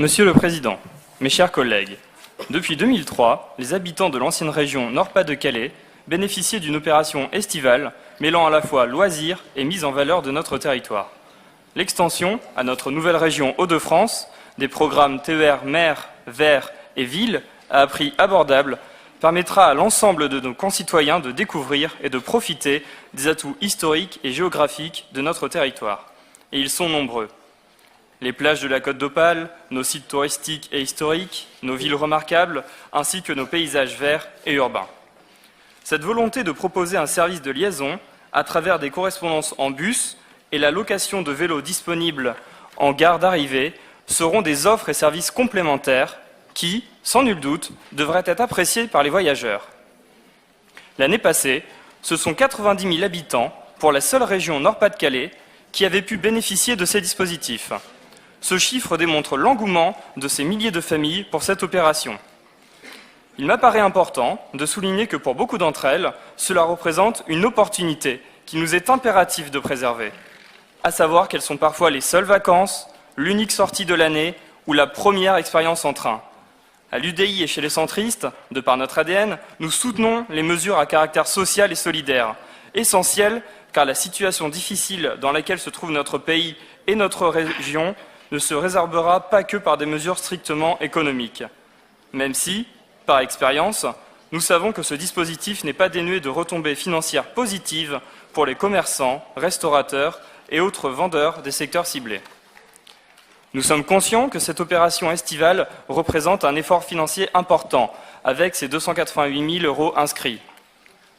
Monsieur le Président, mes chers collègues, depuis 2003, les habitants de l'ancienne région Nord-Pas-de-Calais bénéficiaient d'une opération estivale mêlant à la fois loisirs et mise en valeur de notre territoire. L'extension à notre nouvelle région Hauts-de-France des programmes TER, mer, vers et ville à prix abordable permettra à l'ensemble de nos concitoyens de découvrir et de profiter des atouts historiques et géographiques de notre territoire. Et ils sont nombreux. Les plages de la Côte d'Opale, nos sites touristiques et historiques, nos villes remarquables, ainsi que nos paysages verts et urbains. Cette volonté de proposer un service de liaison à travers des correspondances en bus et la location de vélos disponibles en gare d'arrivée seront des offres et services complémentaires qui, sans nul doute, devraient être appréciés par les voyageurs. L'année passée, ce sont 90 000 habitants pour la seule région Nord-Pas-de-Calais qui avaient pu bénéficier de ces dispositifs. Ce chiffre démontre l'engouement de ces milliers de familles pour cette opération. Il m'apparaît important de souligner que pour beaucoup d'entre elles, cela représente une opportunité qu'il nous est impératif de préserver, à savoir qu'elles sont parfois les seules vacances, l'unique sortie de l'année ou la première expérience en train. À l'UDI et chez les centristes, de par notre ADN, nous soutenons les mesures à caractère social et solidaire, essentielles car la situation difficile dans laquelle se trouve notre pays et notre région ne se résorbera pas que par des mesures strictement économiques. Même si, par expérience, nous savons que ce dispositif n'est pas dénué de retombées financières positives pour les commerçants, restaurateurs et autres vendeurs des secteurs ciblés. Nous sommes conscients que cette opération estivale représente un effort financier important, avec ses 288 000 € inscrits.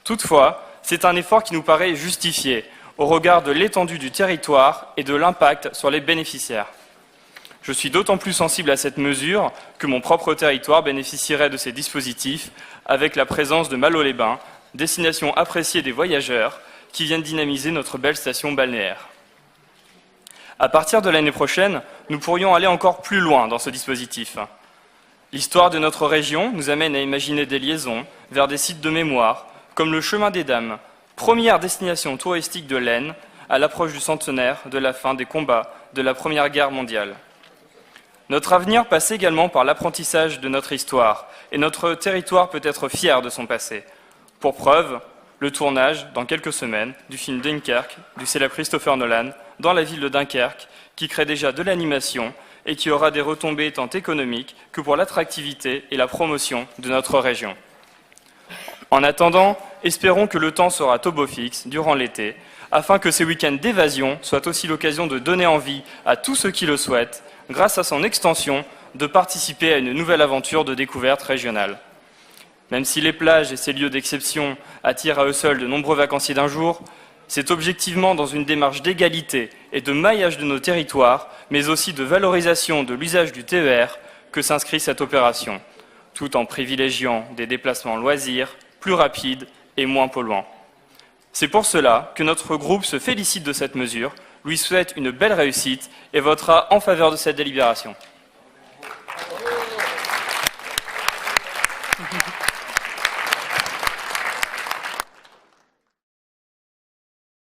Toutefois, c'est un effort qui nous paraît justifié, au regard de l'étendue du territoire et de l'impact sur les bénéficiaires. Je suis d'autant plus sensible à cette mesure que mon propre territoire bénéficierait de ces dispositifs avec la présence de Malo-les-Bains, destination appréciée des voyageurs qui viennent dynamiser notre belle station balnéaire. À partir de l'année prochaine, nous pourrions aller encore plus loin dans ce dispositif. L'histoire de notre région nous amène à imaginer des liaisons vers des sites de mémoire, comme le Chemin des Dames, première destination touristique de l'Aisne à l'approche du centenaire de la fin des combats de la Première Guerre mondiale. Notre avenir passe également par l'apprentissage de notre histoire, et notre territoire peut être fier de son passé. Pour preuve, le tournage, dans quelques semaines, du film Dunkerque, du célèbre Christopher Nolan, dans la ville de Dunkerque, qui crée déjà de l'animation et qui aura des retombées tant économiques que pour l'attractivité et la promotion de notre région. En attendant, espérons que le temps sera au beau fixe durant l'été, afin que ces week-ends d'évasion soient aussi l'occasion de donner envie à tous ceux qui le souhaitent, grâce à son extension, de participer à une nouvelle aventure de découverte régionale. Même si les plages et ces lieux d'exception attirent à eux seuls de nombreux vacanciers d'un jour, c'est objectivement dans une démarche d'égalité et de maillage de nos territoires, mais aussi de valorisation de l'usage du TER, que s'inscrit cette opération, tout en privilégiant des déplacements loisirs, plus rapides et moins polluants. C'est pour cela que notre groupe se félicite de cette mesure, lui souhaite une belle réussite et votera en faveur de cette délibération.